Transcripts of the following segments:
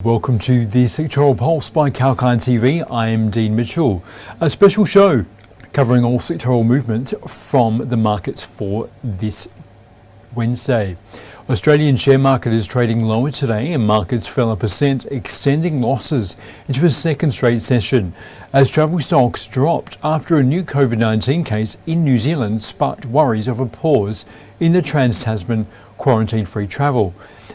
Welcome to the Sectoral Pulse by 𝐊𝐿𝐴 TV. I am Dean Mitchell. A special show covering all sectoral movement from the markets for this Wednesday. Australian share market is trading lower today and markets fell 1%, extending losses into a second straight session as travel stocks dropped after a new Covid-19 case in New Zealand sparked worries of a pause in the trans-Tasman quarantine-free travel.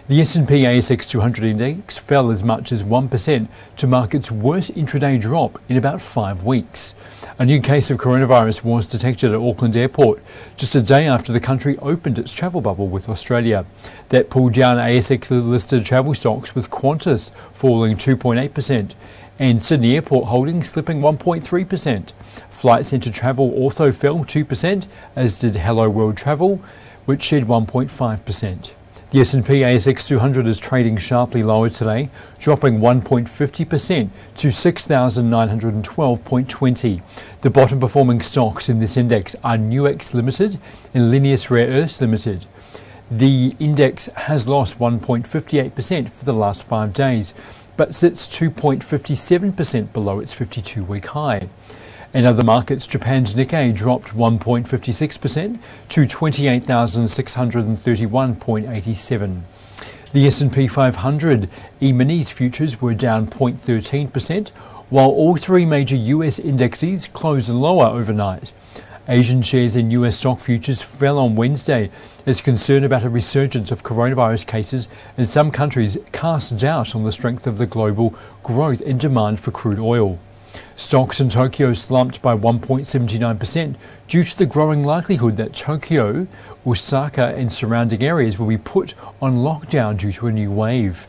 The S&P/ASX 200 index fell as much as 1% to mark its worst intraday drop in about 5 weeks. A new case of coronavirus was detected at Auckland Airport just a day after the country opened its travel bubble with Australia. That pulled down ASX-listed travel stocks, with Qantas falling 2.8% and Sydney Airport Holdings slipping 1.3%. Flight Centre Travel also fell 2%, as did Hello World Travel, which shed 1.5%. The S&P/ASX 200 is trading sharply lower today, dropping 1.50% to 6,912.20. The bottom performing stocks in this index are Nuix Limited and Linneus Rare Earths Limited. The index has lost 1.58% for the last 5 days, but sits 2.57% below its 52-week high. In other markets, Japan's Nikkei dropped 1.56% to 28,631.87. The S&P 500 E-minis futures were down 0.13%, while all three major US indexes closed lower overnight. Asian shares in US stock futures fell on Wednesday as concern about a resurgence of coronavirus cases in some countries cast doubt on the strength of the global growth in demand for crude oil. Stocks in Tokyo slumped by 1.79% due to the growing likelihood that Tokyo, Osaka and surrounding areas will be put on lockdown due to a new wave.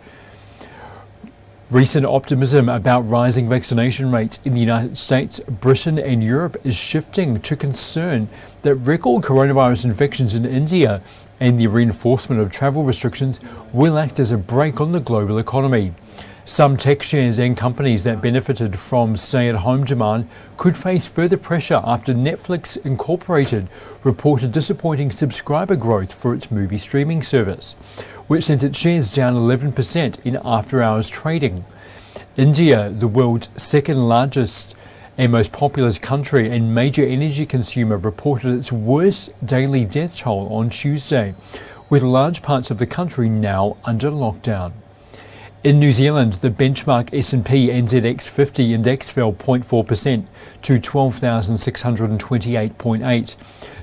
Recent optimism about rising vaccination rates in the United States, Britain and Europe is shifting to concern that record coronavirus infections in India and the reinforcement of travel restrictions will act as a brake on the global economy. Some tech shares and companies that benefited from stay-at-home demand could face further pressure after Netflix Incorporated reported disappointing subscriber growth for its movie streaming service, which sent its shares down 11% in after-hours trading. India, the world's second largest and most populous country and major energy consumer, reported its worst daily death toll on Tuesday, with large parts of the country now under lockdown. In New Zealand, the benchmark S&P/NZX 50 index fell 0.4% to 12,628.8.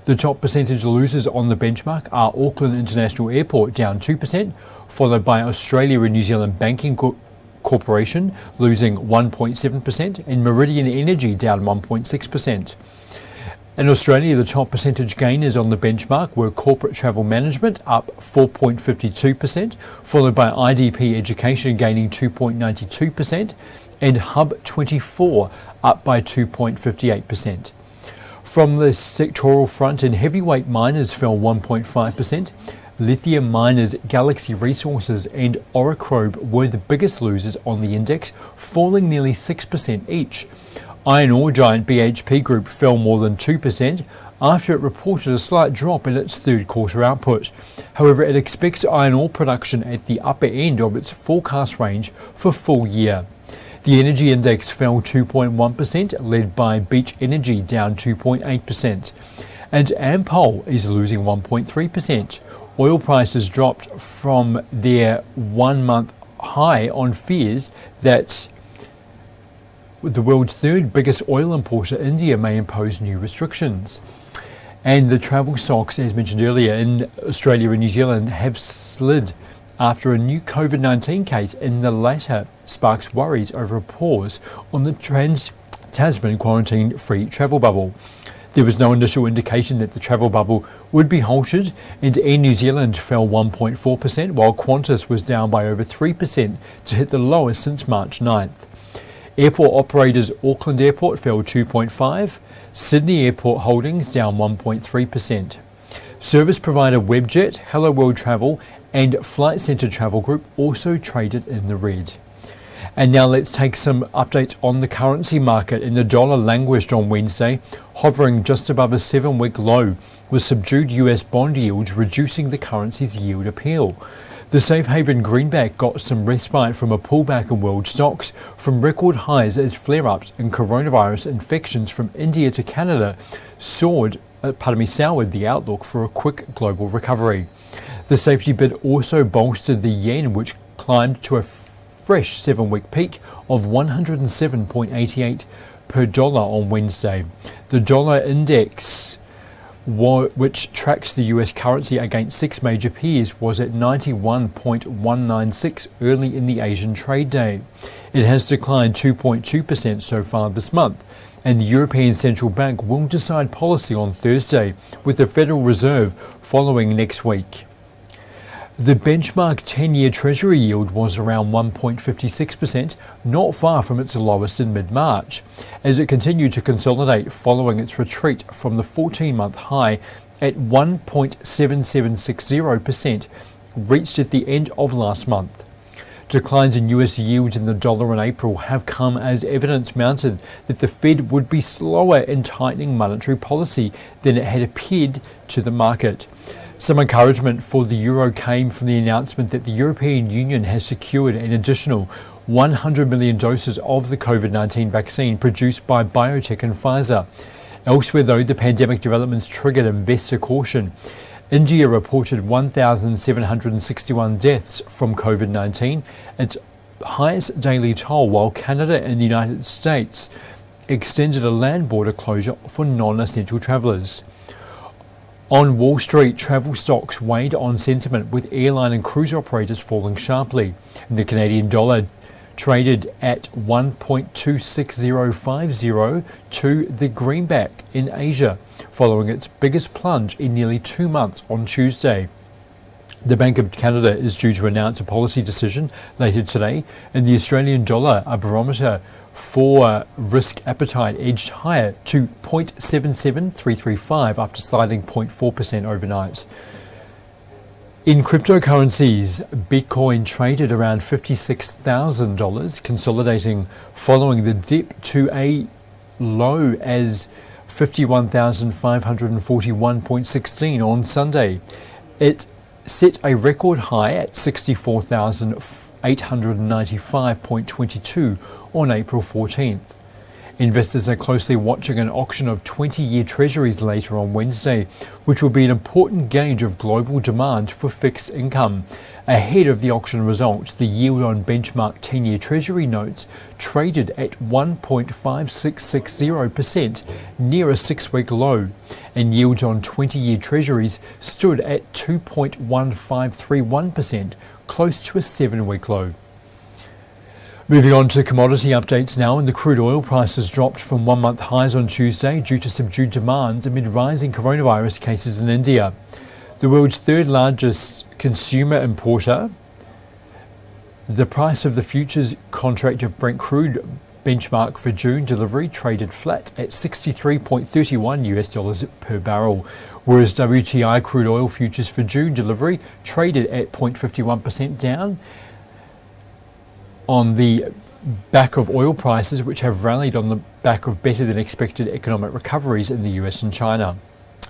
The top percentage losers on the benchmark are Auckland International Airport, down 2%, followed by Australia and New Zealand Banking Corporation, losing 1.7%, and Meridian Energy, down 1.6%. In Australia, the top percentage gainers on the benchmark were Corporate Travel Management, up 4.52%, followed by IDP Education gaining 2.92%, and Hub24 up by 2.58%. From the sectoral front, in heavyweight miners fell 1.5%. Lithium miners Galaxy Resources and Oricrobe were the biggest losers on the index, falling nearly 6% each. Iron ore giant BHP Group fell more than 2% after it reported a slight drop in its third quarter output. However, it expects iron ore production at the upper end of its forecast range for full year. The energy index fell 2.1%, led by Beach Energy, down 2.8%. And Ampol is losing 1.3%. Oil prices dropped from their 1-month high on fears that the world's third biggest oil importer, India, may impose new restrictions. And the travel stocks, as mentioned earlier, in Australia and New Zealand have slid after a new Covid-19 case, and the latter sparks worries over a pause on the trans-Tasman quarantine-free travel bubble. There was no initial indication that the travel bubble would be halted, and Air New Zealand fell 1.4%, while Qantas was down by over 3% to hit the lowest since March 9th. Airport operators Auckland Airport fell 2.5%, Sydney Airport Holdings down 1.3%. Service provider Webjet, Hello World Travel and Flight Centre Travel Group also traded in the red. And now let's take some updates on the currency market. And the dollar languished on Wednesday, hovering just above a 7-week low, with subdued US bond yields reducing the currency's yield appeal. The safe haven greenback got some respite from a pullback in world stocks from record highs as flare-ups in coronavirus infections from India to Canada soured the outlook for a quick global recovery. The safety bid also bolstered the yen, which climbed to a fresh 7-week peak of 107.88 per dollar on Wednesday. The dollar index, which tracks the US currency against 6 major peers, was at 91.196 early in the Asian trade day. It has declined 2.2% so far this month, and the European Central Bank will decide policy on Thursday, with the Federal Reserve following next week. The benchmark 10-year Treasury yield was around 1.56%, not far from its lowest in mid-March, as it continued to consolidate following its retreat from the 14-month high at 1.7760% reached at the end of last month. Declines in US yields in the dollar in April have come as evidence mounted that the Fed would be slower in tightening monetary policy than it had appeared to the market. Some encouragement for the euro came from the announcement that the European Union has secured an additional 100 million doses of the Covid-19 vaccine produced by biotech and Pfizer. Elsewhere, though, the pandemic developments triggered investor caution. India reported 1,761 deaths from Covid-19, its highest daily toll, while Canada and the United States extended a land border closure for non-essential travellers. On Wall Street, travel stocks weighed on sentiment, with airline and cruise operators falling sharply. The Canadian dollar traded at 1.26050 to the greenback in Asia, following its biggest plunge in nearly 2 months on Tuesday. The Bank of Canada is due to announce a policy decision later today, and the Australian dollar, a barometer for risk appetite, edged higher to 0.77335 after sliding 0.4% overnight. In cryptocurrencies, Bitcoin traded around $56,000, consolidating following the dip to a low as 51,541.16 on Sunday. It set a record high at 64,895.22 on April 14th. Investors are closely watching an auction of 20-year treasuries later on Wednesday, which will be an important gauge of global demand for fixed income. Ahead of the auction results, the yield on benchmark 10-year treasury notes traded at 1.5660%, near a 6-week low, and yields on 20-year treasuries stood at 2.1531%, close to a 7-week low. Moving on to commodity updates now, and the crude oil prices dropped from 1-month highs on Tuesday due to subdued demand amid rising coronavirus cases in India. The world's third largest consumer importer, the price of the futures contract of Brent crude benchmark for June delivery traded flat at $63.31 per barrel, whereas WTI crude oil futures for June delivery traded at 0.51% down on the back of oil prices, which have rallied on the back of better than expected economic recoveries in the US and China.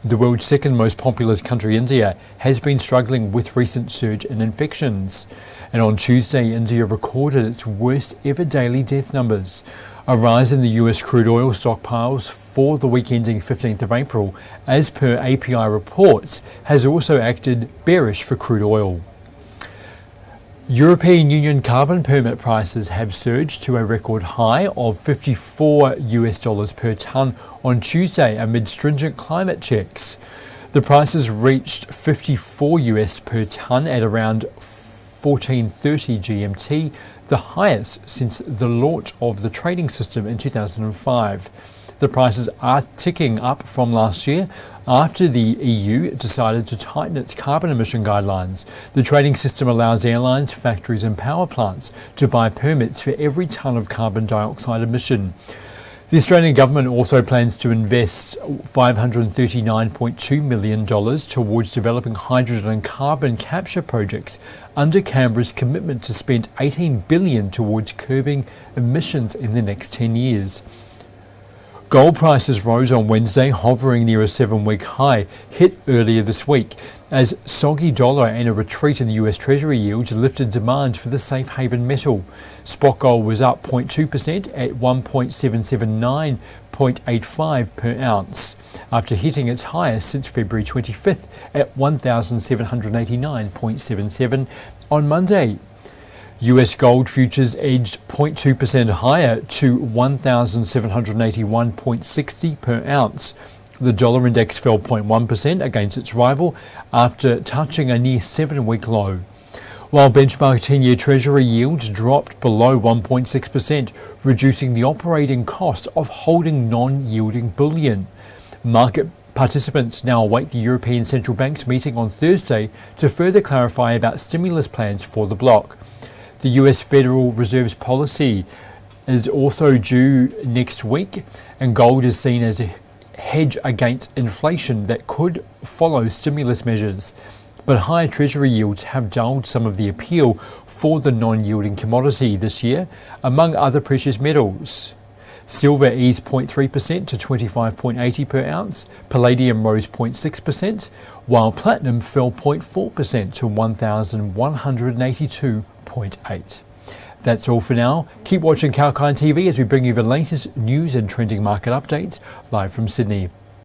The world's second most populous country, India, has been struggling with recent surge in infections. And on Tuesday, India recorded its worst ever daily death numbers. A rise in the US crude oil stockpiles for the week ending 15th of April, as per API reports, has also acted bearish for crude oil. European Union carbon permit prices have surged to a record high of $54 per tonne on Tuesday amid stringent climate checks. The prices reached $54 per tonne at around 1430 GMT, the highest since the launch of the trading system in 2005. The prices are ticking up from last year after the EU decided to tighten its carbon emission guidelines. The trading system allows airlines, factories and power plants to buy permits for every tonne of carbon dioxide emission. The Australian government also plans to invest $539.2 million towards developing hydrogen and carbon capture projects under Canberra's commitment to spend $18 billion towards curbing emissions in the next 10 years. Gold prices rose on Wednesday, hovering near a 7-week high hit earlier this week, as soggy dollar and a retreat in the US Treasury yields lifted demand for the safe haven metal. Spot gold was up 0.2% at 1.779.85 per ounce, after hitting its highest since February 25th at 1,789.77 on Monday. US gold futures edged 0.2% higher to 1,781.60 per ounce. The dollar index fell 0.1% against its rival after touching a near 7-week low, while benchmark 10-year Treasury yields dropped below 1.6%, reducing the operating cost of holding non-yielding bullion. Market participants now await the European Central Bank's meeting on Thursday to further clarify about stimulus plans for the bloc. The US Federal Reserve's policy is also due next week, and gold is seen as a hedge against inflation that could follow stimulus measures. But higher Treasury yields have dulled some of the appeal for the non-yielding commodity this year, among other precious metals. Silver eased 0.3% to 25.80 per ounce, palladium rose 0.6%, while platinum fell 0.4% to 1,182.8. That's all for now. Keep watching 𝐾𝐈 TV as we bring you the latest news and trending market updates live from Sydney.